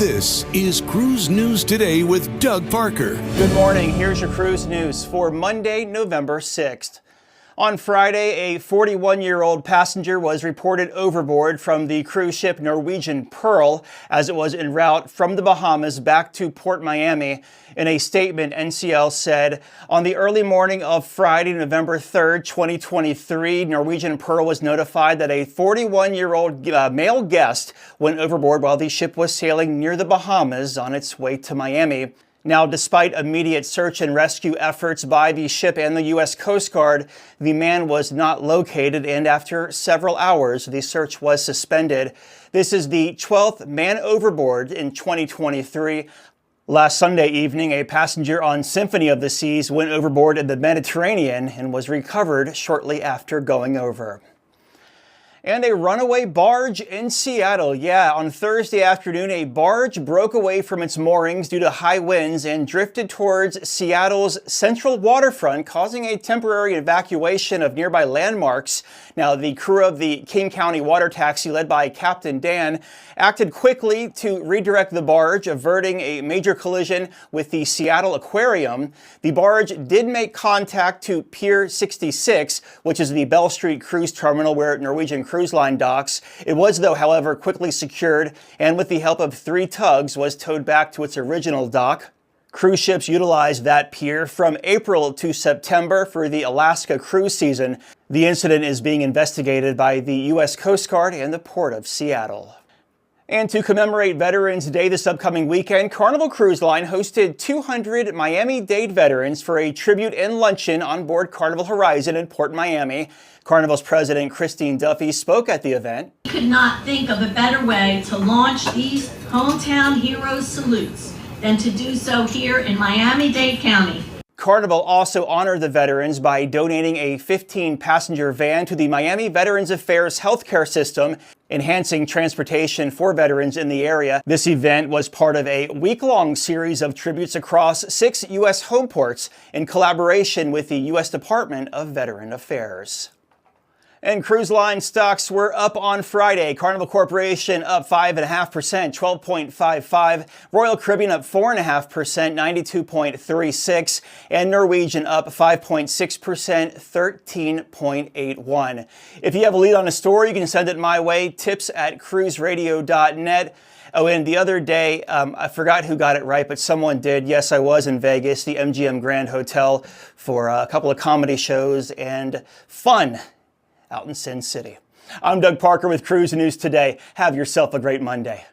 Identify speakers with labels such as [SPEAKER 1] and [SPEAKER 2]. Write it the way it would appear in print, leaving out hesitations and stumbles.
[SPEAKER 1] This is Cruise News Today with Doug Parker.
[SPEAKER 2] Good morning. Here's your cruise news for Monday, November 6th. On Friday, a 41-year-old passenger was reported overboard from the cruise ship Norwegian Pearl as it was en route from the Bahamas back to Port Miami. In a statement, NCL said, on the early morning of Friday, November 3rd, 2023, Norwegian Pearl was notified that a 41-year-old male guest went overboard while the ship was sailing near the Bahamas on its way to Miami. Now, despite immediate search and rescue efforts by the ship and the U.S. Coast Guard, the man was not located, and after several hours, the search was suspended. This is the 12th man overboard in 2023. Last Sunday evening, a passenger on Symphony of the Seas went overboard in the Mediterranean and was recovered shortly after going over. And a runaway barge in Seattle. Yeah, on Thursday afternoon, a barge broke away from its moorings due to high winds and drifted towards Seattle's central waterfront, causing a temporary evacuation of nearby landmarks. Now, the crew of the King County water taxi, led by Captain Dan, acted quickly to redirect the barge, averting a major collision with the Seattle Aquarium. The barge did make contact to Pier 66, which is the Bell Street cruise terminal where Norwegian Cruise Line docks. It was, though, however, quickly secured and with the help of 3 tugs was towed back to its original dock. Cruise ships utilized that pier from April to September for the Alaska cruise season. The incident is being investigated by the U.S. Coast Guard and the Port of Seattle. And to commemorate Veterans Day this upcoming weekend, Carnival Cruise Line hosted 200 Miami-Dade veterans for a tribute and luncheon on board Carnival Horizon in Port Miami. Carnival's president, Christine Duffy, spoke at the event.
[SPEAKER 3] We could not think of a better way to launch these hometown heroes salutes than to do so here in Miami-Dade County.
[SPEAKER 2] Carnival also honored the veterans by donating a 15-passenger van to the Miami Veterans Affairs healthcare system, enhancing transportation for veterans in the area. This event was part of a week-long series of tributes across 6 U.S. home ports in collaboration with the U.S. Department of Veteran Affairs. And cruise line stocks were up on Friday. Carnival Corporation up 5.5%, 12.55. Royal Caribbean up 4.5%, 92.36. And Norwegian up 5.6%, 13.81. If you have a lead on a story, you can send it my way, tips@cruiseradio.net. Oh, and the other day, I forgot who got it right, but someone did. Yes, I was in Vegas, the MGM Grand Hotel, for a couple of comedy shows and fun out in Sin City. I'm Doug Parker with Cruise News Today. Have yourself a great Monday.